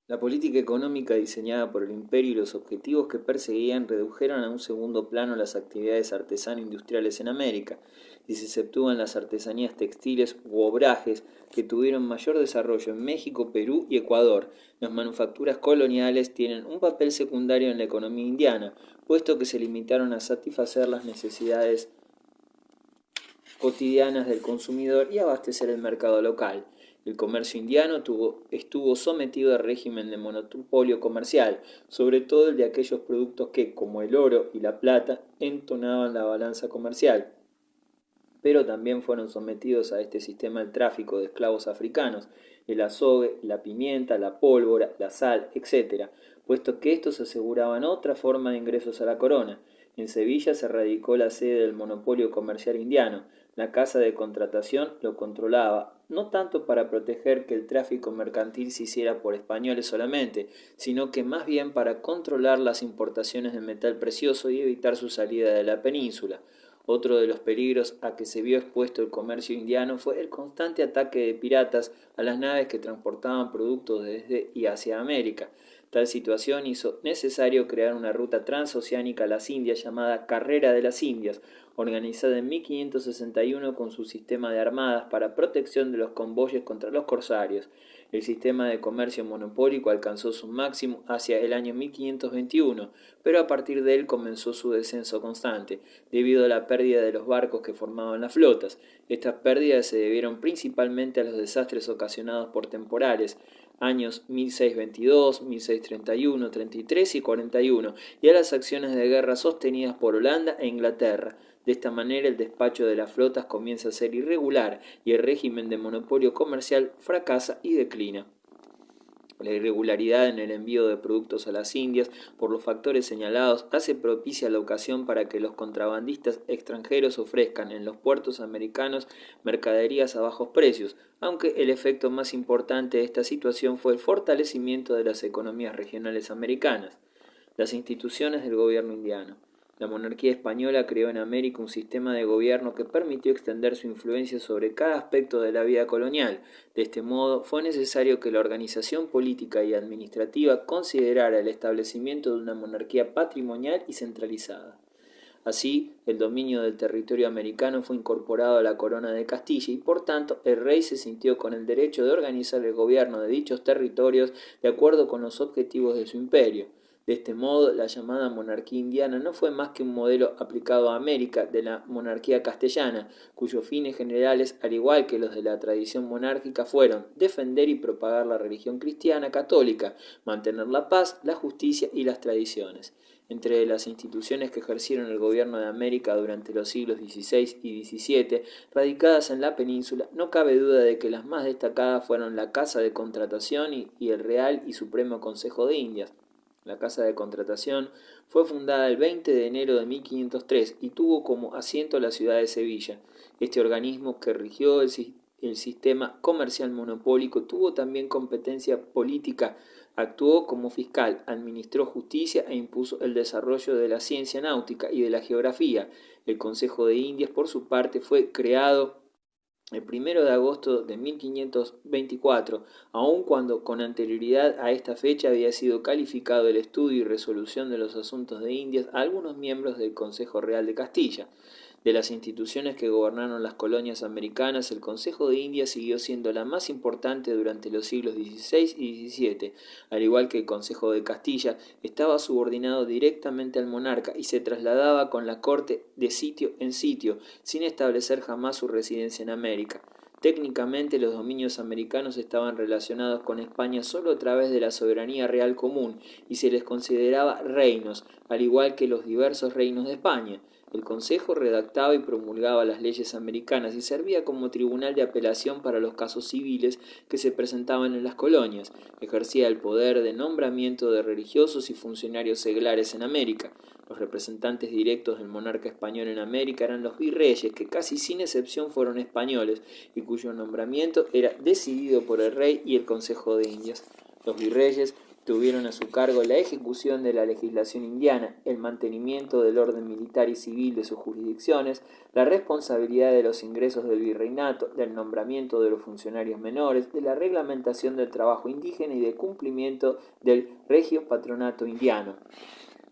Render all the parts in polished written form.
La política económica diseñada por el imperio y los objetivos que perseguían redujeron a un segundo plano las actividades artesano-industriales en América, y se exceptúan las artesanías textiles u obrajes que tuvieron mayor desarrollo en México, Perú y Ecuador. Las manufacturas coloniales tienen un papel secundario en la economía indiana, puesto que se limitaron a satisfacer las necesidades cotidianas del consumidor y abastecer el mercado local. El comercio indiano estuvo sometido al régimen de monopolio comercial, sobre todo el de aquellos productos que, como el oro y la plata, entonaban la balanza comercial, pero también fueron sometidos a este sistema el tráfico de esclavos africanos, el azogue, la pimienta, la pólvora, la sal, etc., puesto que estos aseguraban otra forma de ingresos a la corona. En Sevilla se radicó la sede del monopolio comercial indiano. La casa de contratación lo controlaba, no tanto para proteger que el tráfico mercantil se hiciera por españoles solamente, sino que más bien para controlar las importaciones de metal precioso y evitar su salida de la península. Otro de los peligros a que se vio expuesto el comercio indiano fue el constante ataque de piratas a las naves que transportaban productos desde y hacia América. Tal situación hizo necesario crear una ruta transoceánica a las Indias llamada Carrera de las Indias, organizada en 1561 con su sistema de armadas para protección de los convoyes contra los corsarios. El sistema de comercio monopólico alcanzó su máximo hacia el año 1521, pero a partir de él comenzó su descenso constante, debido a la pérdida de los barcos que formaban las flotas. Estas pérdidas se debieron principalmente a los desastres ocasionados por temporales, años 1622, 1631, 33 y 41, y a las acciones de guerra sostenidas por Holanda e Inglaterra. De esta manera el despacho de las flotas comienza a ser irregular y el régimen de monopolio comercial fracasa y declina. La irregularidad en el envío de productos a las Indias, por los factores señalados, hace propicia la ocasión para que los contrabandistas extranjeros ofrezcan en los puertos americanos mercaderías a bajos precios, aunque el efecto más importante de esta situación fue el fortalecimiento de las economías regionales americanas. Las instituciones del gobierno indiano. La monarquía española creó en América un sistema de gobierno que permitió extender su influencia sobre cada aspecto de la vida colonial. De este modo, fue necesario que la organización política y administrativa considerara el establecimiento de una monarquía patrimonial y centralizada. Así, el dominio del territorio americano fue incorporado a la corona de Castilla y, por tanto, el rey se sintió con el derecho de organizar el gobierno de dichos territorios de acuerdo con los objetivos de su imperio. De este modo, la llamada monarquía indiana no fue más que un modelo aplicado a América de la monarquía castellana, cuyos fines generales, al igual que los de la tradición monárquica, fueron defender y propagar la religión cristiana católica, mantener la paz, la justicia y las tradiciones. Entre las instituciones que ejercieron el gobierno de América durante los siglos XVI y XVII, radicadas en la península, no cabe duda de que las más destacadas fueron la Casa de Contratación y el Real y Supremo Consejo de Indias. La Casa de Contratación fue fundada el 20 de enero de 1503 y tuvo como asiento la ciudad de Sevilla. Este organismo, que rigió el sistema comercial monopólico, tuvo también competencia política, actuó como fiscal, administró justicia e impuso el desarrollo de la ciencia náutica y de la geografía. El Consejo de Indias, por su parte, fue creado el 1 de agosto de 1524, aun cuando con anterioridad a esta fecha había sido calificado el estudio y resolución de los asuntos de Indias a algunos miembros del Consejo Real de Castilla. De las instituciones que gobernaron las colonias americanas, el Consejo de Indias siguió siendo la más importante durante los siglos XVI y XVII. Al igual que el Consejo de Castilla, estaba subordinado directamente al monarca y se trasladaba con la corte de sitio en sitio, sin establecer jamás su residencia en América. Técnicamente, los dominios americanos estaban relacionados con España solo a través de la soberanía real común y se les consideraba reinos, al igual que los diversos reinos de España. El Consejo redactaba y promulgaba las leyes americanas y servía como tribunal de apelación para los casos civiles que se presentaban en las colonias. Ejercía el poder de nombramiento de religiosos y funcionarios seglares en América. Los representantes directos del monarca español en América eran los virreyes, que casi sin excepción fueron españoles y cuyo nombramiento era decidido por el rey y el Consejo de Indias. Los virreyes tuvieron a su cargo la ejecución de la legislación indiana, el mantenimiento del orden militar y civil de sus jurisdicciones, la responsabilidad de los ingresos del virreinato, del nombramiento de los funcionarios menores, de la reglamentación del trabajo indígena y de cumplimiento del regio patronato indiano.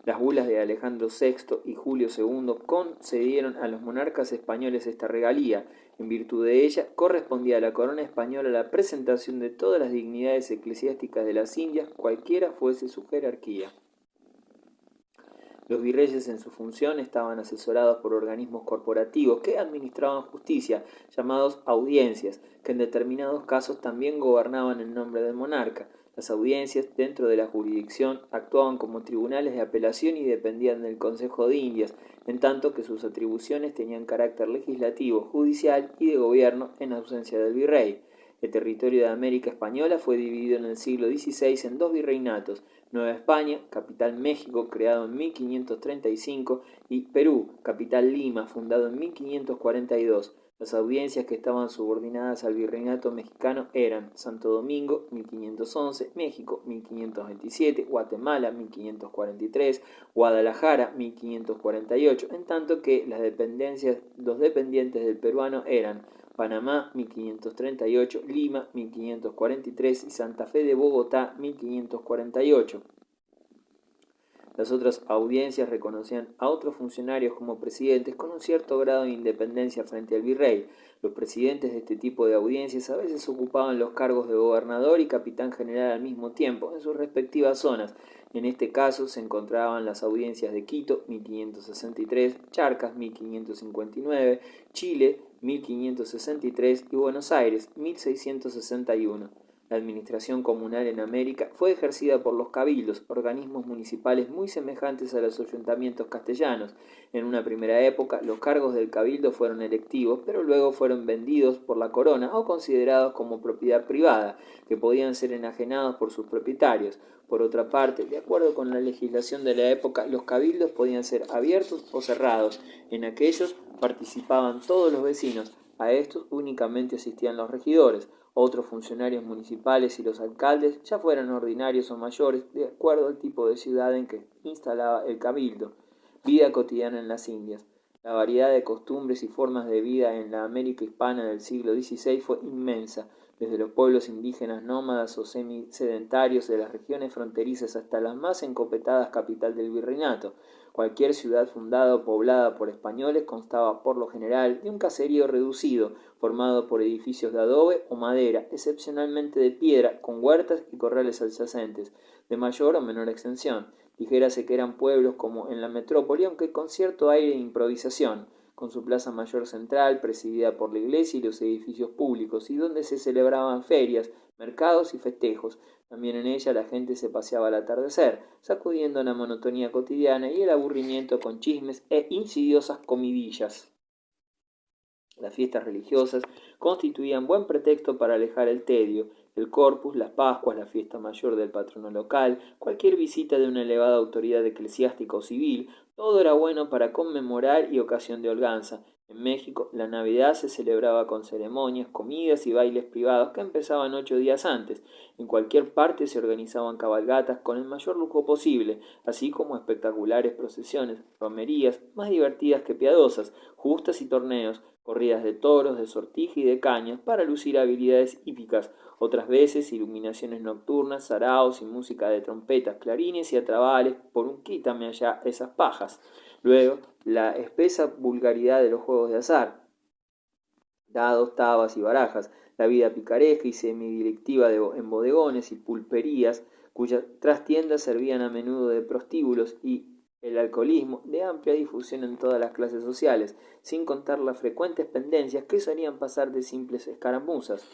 Las bulas de Alejandro VI y Julio II concedieron a los monarcas españoles esta regalía. En virtud de ella, correspondía a la corona española la presentación de todas las dignidades eclesiásticas de las Indias, cualquiera fuese su jerarquía. Los virreyes en su función estaban asesorados por organismos corporativos que administraban justicia, llamados audiencias, que en determinados casos también gobernaban en nombre del monarca. Las audiencias, dentro de la jurisdicción, actuaban como tribunales de apelación y dependían del Consejo de Indias, en tanto que sus atribuciones tenían carácter legislativo, judicial y de gobierno en ausencia del virrey. El territorio de América Española fue dividido en el siglo XVI en dos virreinatos: Nueva España, capital México, creado en 1535, y Perú, capital Lima, fundado en 1542. Las audiencias que estaban subordinadas al virreinato mexicano eran Santo Domingo, 1511, México, 1527, Guatemala, 1543, Guadalajara, 1548, en tanto que los dependientes del peruano eran Panamá, 1538, Lima, 1543 y Santa Fe de Bogotá, 1548. Las otras audiencias reconocían a otros funcionarios como presidentes con un cierto grado de independencia frente al virrey. Los presidentes de este tipo de audiencias a veces ocupaban los cargos de gobernador y capitán general al mismo tiempo en sus respectivas zonas. En este caso se encontraban las audiencias de Quito, 1563, Charcas, 1559, Chile, 1563 y Buenos Aires, 1661. La administración comunal en América fue ejercida por los cabildos, organismos municipales muy semejantes a los ayuntamientos castellanos. En una primera época, los cargos del cabildo fueron electivos, pero luego fueron vendidos por la corona o considerados como propiedad privada, que podían ser enajenados por sus propietarios. Por otra parte, de acuerdo con la legislación de la época, los cabildos podían ser abiertos o cerrados. En aquellos participaban todos los vecinos. A estos únicamente asistían los regidores. Otros funcionarios municipales y los alcaldes ya fueran ordinarios o mayores, de acuerdo al tipo de ciudad en que instalaba el cabildo. Vida cotidiana en las Indias. La variedad de costumbres y formas de vida en la América hispana del siglo XVI fue inmensa, desde los pueblos indígenas nómadas o semisedentarios de las regiones fronterizas hasta las más encopetadas capital del virreinato. Cualquier ciudad fundada o poblada por españoles constaba por lo general de un caserío reducido, formado por edificios de adobe o madera, excepcionalmente de piedra, con huertas y corrales adyacentes, de mayor o menor extensión. Dijérase que eran pueblos como en la metrópoli, aunque con cierto aire de improvisación, con su plaza mayor central, presidida por la iglesia y los edificios públicos, y donde se celebraban ferias, mercados y festejos. También en ella la gente se paseaba al atardecer, sacudiendo la monotonía cotidiana y el aburrimiento con chismes e insidiosas comidillas. Las fiestas religiosas constituían buen pretexto para alejar el tedio. El Corpus, las Pascuas, la fiesta mayor del patrono local, cualquier visita de una elevada autoridad eclesiástica o civil, todo era bueno para conmemorar y ocasión de holganza. En México, la Navidad se celebraba con ceremonias, comidas y bailes privados que empezaban 8 días antes. En cualquier parte se organizaban cabalgatas con el mayor lujo posible, así como espectaculares procesiones, romerías, más divertidas que piadosas, justas y torneos, corridas de toros, de sortija y de cañas, para lucir habilidades hípicas. Otras veces, iluminaciones nocturnas, saraos y música de trompetas, clarines y atrabales, por un quítame allá esas pajas. Luego, la espesa vulgaridad de los juegos de azar, dados, tabas y barajas, la vida picaresca y semidilectiva en bodegones y pulperías, cuyas trastiendas servían a menudo de prostíbulos, y el alcoholismo, de amplia difusión en todas las clases sociales, sin contar las frecuentes pendencias que solían pasar de simples escaramuzas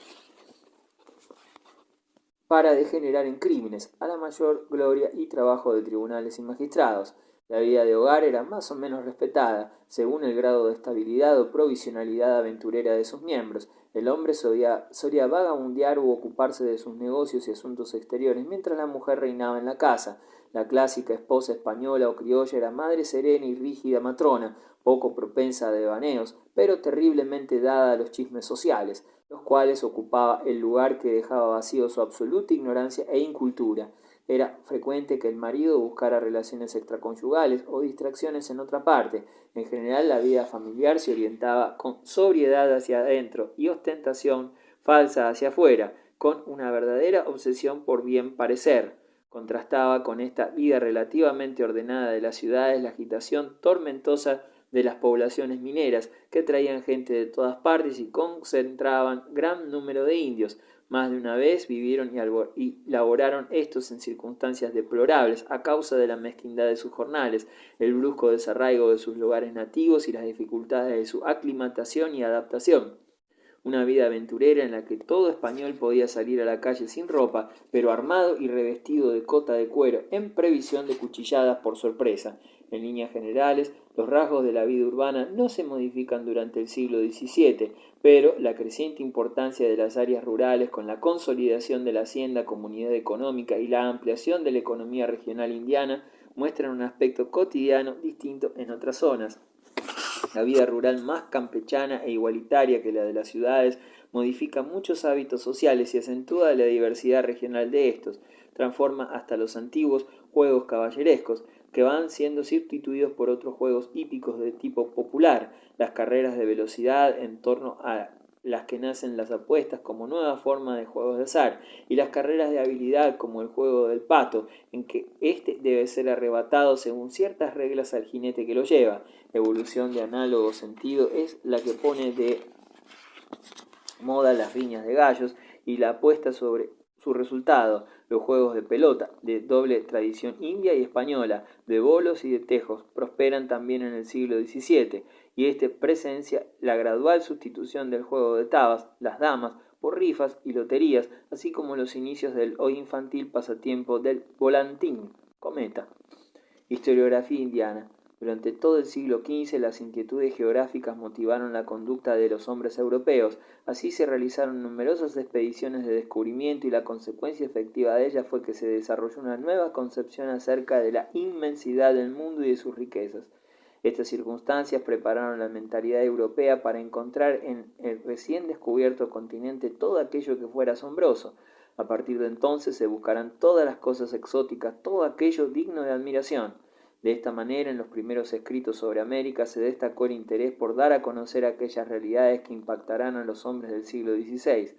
para degenerar en crímenes, a la mayor gloria y trabajo de tribunales y magistrados. La vida de hogar era más o menos respetada, según el grado de estabilidad o provisionalidad aventurera de sus miembros. El hombre solía vagabundear u ocuparse de sus negocios y asuntos exteriores, mientras la mujer reinaba en la casa. La clásica esposa española o criolla era madre serena y rígida matrona, poco propensa a devaneos, pero terriblemente dada a los chismes sociales. los cuales ocupaba el lugar que dejaba vacío su absoluta ignorancia e incultura. Era frecuente que el marido buscara relaciones extraconyugales o distracciones en otra parte. En general, la vida familiar se orientaba con sobriedad hacia adentro y ostentación falsa hacia afuera, con una verdadera obsesión por bien parecer. Contrastaba con esta vida relativamente ordenada de las ciudades la agitación tormentosa de las poblaciones mineras, que traían gente de todas partes y concentraban gran número de indios. Más de una vez vivieron y laboraron estos en circunstancias deplorables a causa de la mezquindad de sus jornales, el brusco desarraigo de sus lugares nativos y las dificultades de su aclimatación y adaptación. Una vida aventurera en la que todo español podía salir a la calle sin ropa, pero armado y revestido de cota de cuero, en previsión de cuchilladas por sorpresa. En líneas generales, los rasgos de la vida urbana no se modifican durante el siglo XVII, pero la creciente importancia de las áreas rurales con la consolidación de la hacienda, comunidad económica y la ampliación de la economía regional indiana muestran un aspecto cotidiano distinto en otras zonas. La vida rural más campechana e igualitaria que la de las ciudades modifica muchos hábitos sociales y acentúa la diversidad regional de estos, transforma hasta los antiguos juegos caballerescos, que van siendo sustituidos por otros juegos hípicos de tipo popular, las carreras de velocidad en torno a las que nacen las apuestas como nueva forma de juegos de azar, y las carreras de habilidad como el juego del pato, en que éste debe ser arrebatado según ciertas reglas al jinete que lo lleva. Evolución de análogo sentido es la que pone de moda las riñas de gallos y la apuesta sobre su resultado, los juegos de pelota, de doble tradición india y española, de bolos y de tejos, prosperan también en el siglo XVII, y este presencia la gradual sustitución del juego de tabas, las damas, por rifas y loterías, así como los inicios del hoy infantil pasatiempo del volantín, cometa. Historiografía indiana. Durante todo el siglo XV las inquietudes geográficas motivaron la conducta de los hombres europeos. Así se realizaron numerosas expediciones de descubrimiento y la consecuencia efectiva de ellas fue que se desarrolló una nueva concepción acerca de la inmensidad del mundo y de sus riquezas. Estas circunstancias prepararon la mentalidad europea para encontrar en el recién descubierto continente todo aquello que fuera asombroso. A partir de entonces se buscarán todas las cosas exóticas, todo aquello digno de admiración. De esta manera, en los primeros escritos sobre América se destacó el interés por dar a conocer aquellas realidades que impactarán a los hombres del siglo XVI.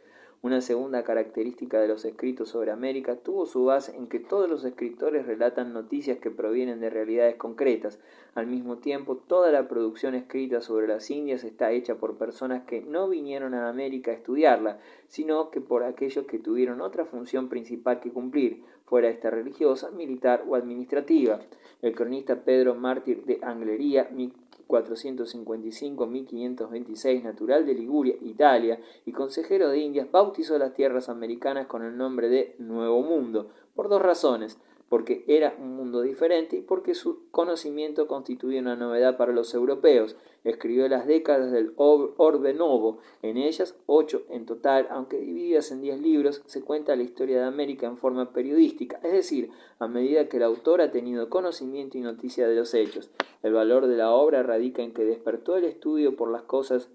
Una segunda característica de los escritos sobre América tuvo su base en que todos los escritores relatan noticias que provienen de realidades concretas. Al mismo tiempo, toda la producción escrita sobre las Indias está hecha por personas que no vinieron a América a estudiarla, sino que por aquellos que tuvieron otra función principal que cumplir, fuera esta religiosa, militar o administrativa. El cronista Pedro Mártir de Anglería, 1455-1526, natural de Liguria, Italia, y consejero de Indias, bautizó las tierras americanas con el nombre de Nuevo Mundo, por dos razones: porque era un mundo diferente y porque su conocimiento constituía una novedad para los europeos. Escribió las décadas del Orbe Novo, en ellas 8 en total, aunque divididas en 10 libros, se cuenta la historia de América en forma periodística, es decir, a medida que el autor ha tenido conocimiento y noticia de los hechos. El valor de la obra radica en que despertó el estudio por las cosas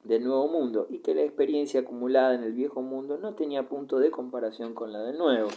del Nuevo Mundo y que la experiencia acumulada en el Viejo Mundo no tenía punto de comparación con la del Nuevo.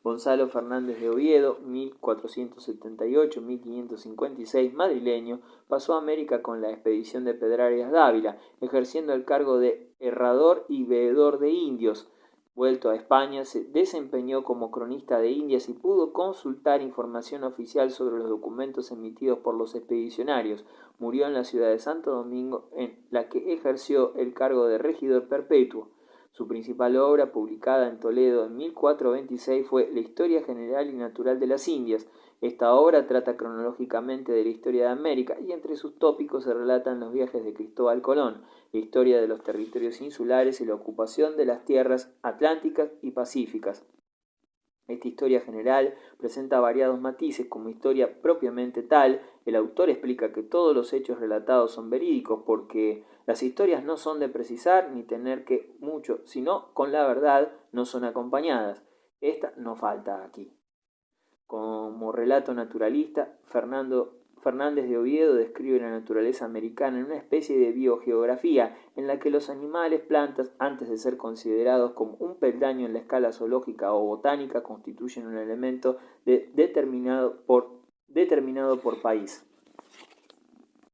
Gonzalo Fernández de Oviedo, 1478-1556, madrileño, pasó a América con la expedición de Pedrarias Dávila, ejerciendo el cargo de herrador y veedor de indios. Vuelto a España, se desempeñó como cronista de Indias y pudo consultar información oficial sobre los documentos emitidos por los expedicionarios. Murió en la ciudad de Santo Domingo, en la que ejerció el cargo de regidor perpetuo. Su principal obra, publicada en Toledo en 1426, fue La Historia General y Natural de las Indias. Esta obra trata cronológicamente de la historia de América y entre sus tópicos se relatan los viajes de Cristóbal Colón, la historia de los territorios insulares y la ocupación de las tierras atlánticas y pacíficas. Esta historia general presenta variados matices como historia propiamente tal. El autor explica que todos los hechos relatados son verídicos porque las historias no son de precisar ni tener que mucho, sino con la verdad no son acompañadas. Esta no falta aquí. Como relato naturalista, Fernando Fernández de Oviedo describe la naturaleza americana en una especie de biogeografía en la que los animales, plantas, antes de ser considerados como un peldaño en la escala zoológica o botánica, constituyen un elemento determinado por país.